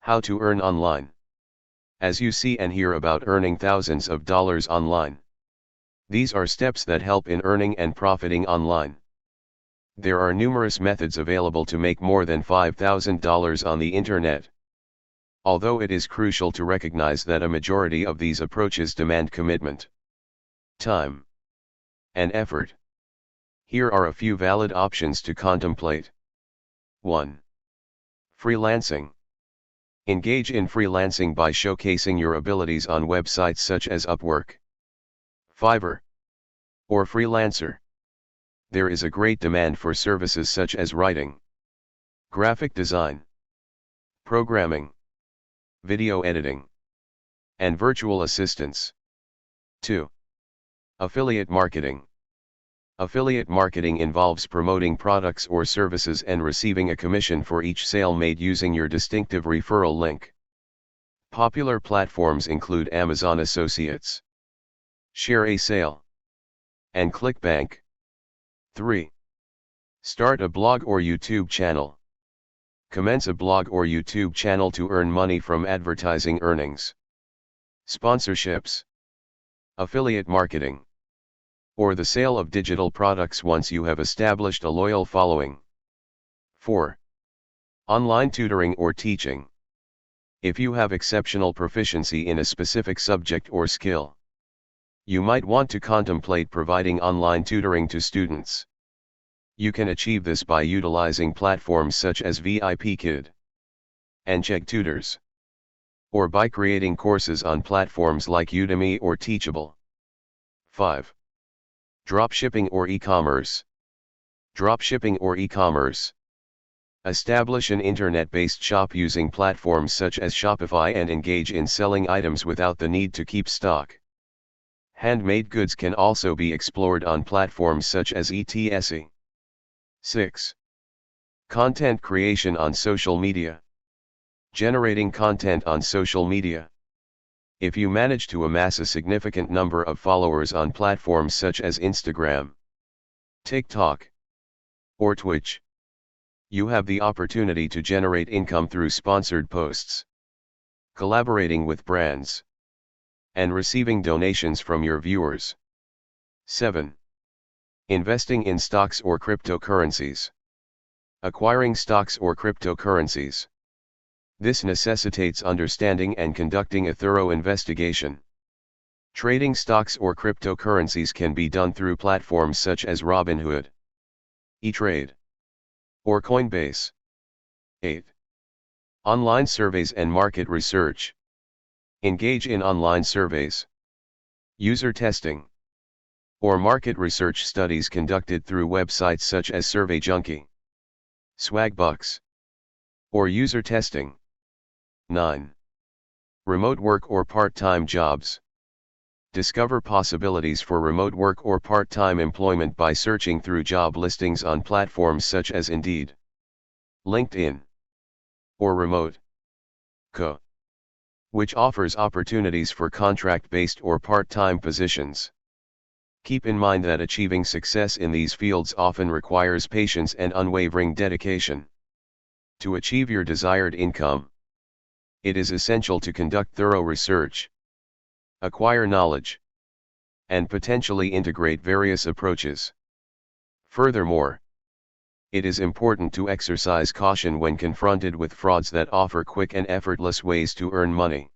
How to earn online. As you see and hear about earning thousands of dollars online. These are steps that help in earning and profiting online. There are numerous methods available to make more than $5,000 on the internet. Although it is crucial to recognize that a majority of these approaches demand commitment, time, and effort. Here are a few valid options to contemplate. 1. Freelancing. Engage in freelancing by showcasing your abilities on websites such as Upwork, Fiverr, or Freelancer. There is a great demand for services such as writing, graphic design, programming, video editing, and virtual assistants. 2. Affiliate marketing. Affiliate marketing involves promoting products or services and receiving a commission for each sale made using your distinctive referral link. Popular platforms include Amazon Associates, Share a Sale, and ClickBank. 3. Start a blog or YouTube channel. Commence a blog or YouTube channel to earn money from advertising earnings, sponsorships, affiliate marketing, or the sale of digital products once you have established a loyal following. 4. Online tutoring or teaching. If you have exceptional proficiency in a specific subject or skill, you might want to contemplate providing online tutoring to students. You can achieve this by utilizing platforms such as VIPKid and Chegg Tutors, or by creating courses on platforms like Udemy or Teachable. 5. Dropshipping or e-commerce. Dropshipping or e-commerce. Establish an internet-based shop using platforms such as Shopify and engage in selling items without the need to keep stock. Handmade goods can also be explored on platforms such as Etsy. 6. Content creation on social media. Generating content on social media. If you manage to amass a significant number of followers on platforms such as Instagram, TikTok, or Twitch, you have the opportunity to generate income through sponsored posts, collaborating with brands, and receiving donations from your viewers. 7. Investing in stocks or cryptocurrencies. Acquiring stocks or cryptocurrencies. This necessitates understanding and conducting a thorough investigation. Trading stocks or cryptocurrencies can be done through platforms such as Robinhood, E-Trade, or Coinbase. 8. Online surveys and market research. Engage in online surveys, user testing, or market research studies conducted through websites such as SurveyJunkie, Swagbucks, or user testing. 9. Remote work or part-time jobs. Discover possibilities for remote work or part-time employment by searching through job listings on platforms such as Indeed, LinkedIn, or Remote.co, which offers opportunities for contract-based or part-time positions. Keep in mind that achieving success in these fields often requires patience and unwavering dedication. To achieve your desired income, it is essential to conduct thorough research, acquire knowledge, and potentially integrate various approaches. Furthermore, it is important to exercise caution when confronted with frauds that offer quick and effortless ways to earn money.